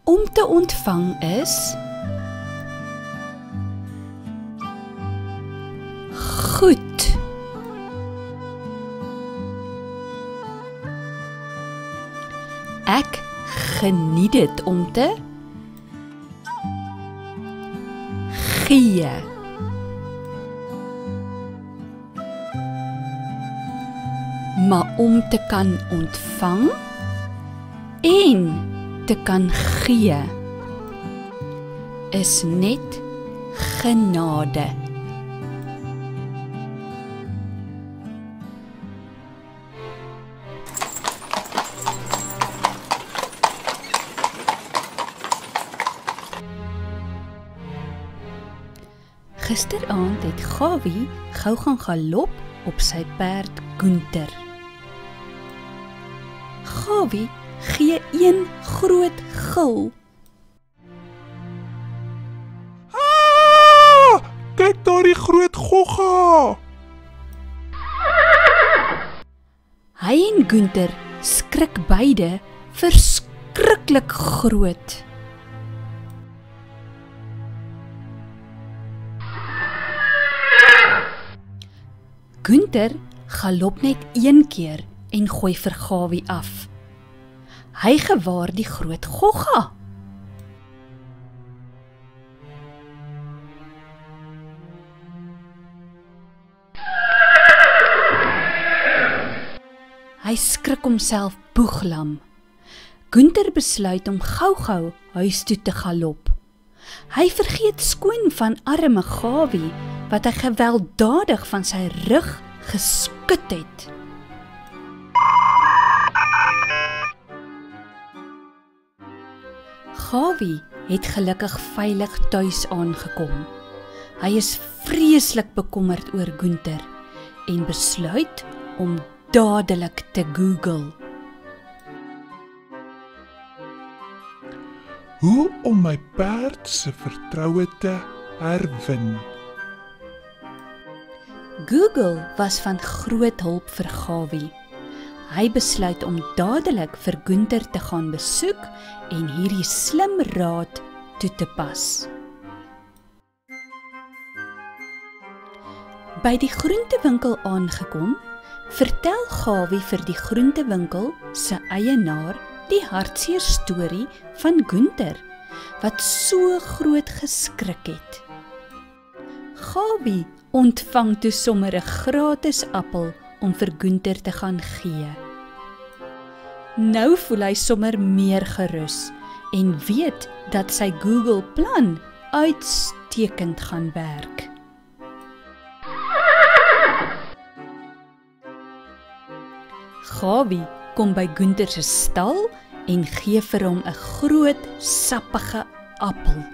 Om te ontvang is goed. Ek geniet dit om te gee. Maar om te kan ontvang en te kan gee is net genade. Gisteraand het Gawie gou gaan galop op sy perd Gunther. Gawie gee een groot gil. Kyk daar die groot gogga! Hy en Gunther skrik beide verskriklik groot. Gunther galop net een keer en gooi vir Gawie af. Hy gewaar die groot gogga. Hy skrik homself boeglam. Gunther besluit om gou-gou huis toe te galop. Hy vergeet skoon van arme Gawie, wat hy gewelddadig van sy rug geskut het. Gawie het gelukkig veilig tuis aangekom. Hy is vreeslik bekommerd oor Gunther en besluit om dadelik te Google. Hoe om my perd se vertroue te herwin? Google was van groot hulp vir Gawie. Hy besluit om dadelik vir Gunther te gaan besoek en hierdie slim raad toe te pas. By die groentewinkel aangekom, vertel Gawie vir die groentewinkel se eienaar die hartseer storie van Gunther, wat so groot geskrik het. Gawie ontvang toe sommer 'n gratis appel om vir Gunther te gaan gee. Nou voel hy sommer meer gerus en weet dat sy Google plan uitstekend gaan werk. Gawie kom by Gunther se stal en gee vir hom 'n groot, sappige appel.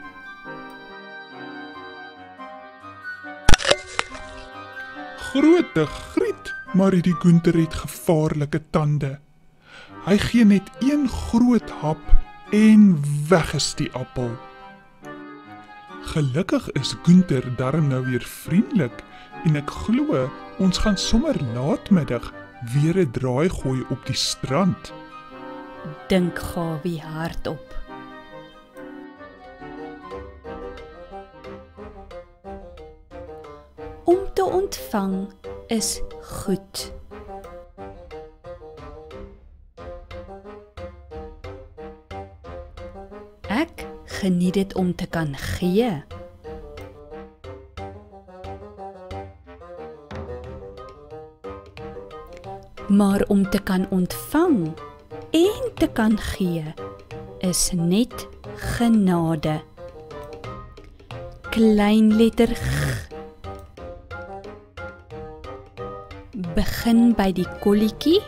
Grote griet, maar die Gunther het gevaarlike tande. Hy gee net een groot hap en weg is die appel. Gelukkig is Gunther darm nou weer vriendelik en ek glo ons gaan sommer laatmiddag weer 'n draai gooi op die strand. Dink Gawie hardop. Om te ontvang is goed. Ek geniet dit om te kan gee. Maar om te kan ontvang en te kan gee is net genade. Klein letter G. Begin by die kolletjie.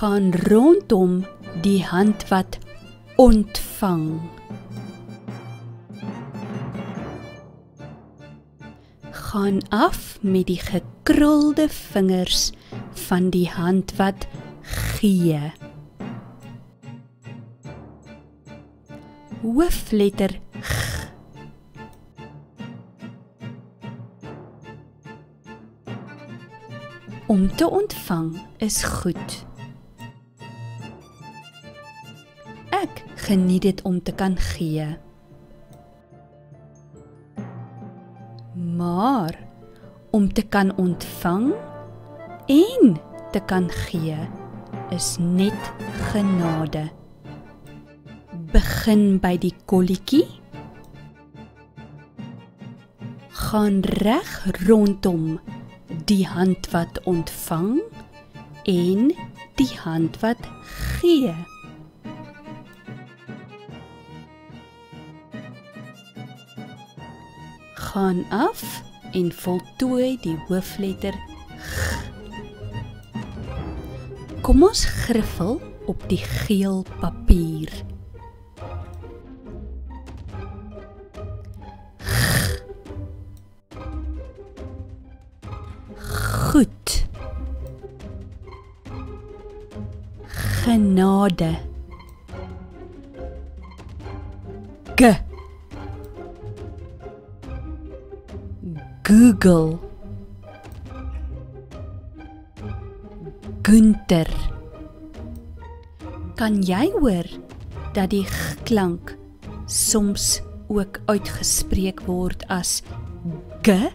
Gaan rondom die hand wat ontvang. Gaan af met die gekrulde vingers van die hand wat gee. Hoofletter G. Om te ontvang is goed. ek geniet dit om te kan gee. Maar om te kan ontvang en te kan gee is net genade. Begin by die kolletjie, gaan reg rondom die hand wat ontvang en die hand wat gee. Gaan af en voltooi die hoofletter G. Kom ons griffel op die geel papier. G. Goed. Genade. G. Google. Günther. Kan jy hoor dat die G-klank soms ook uitgespreek word as G?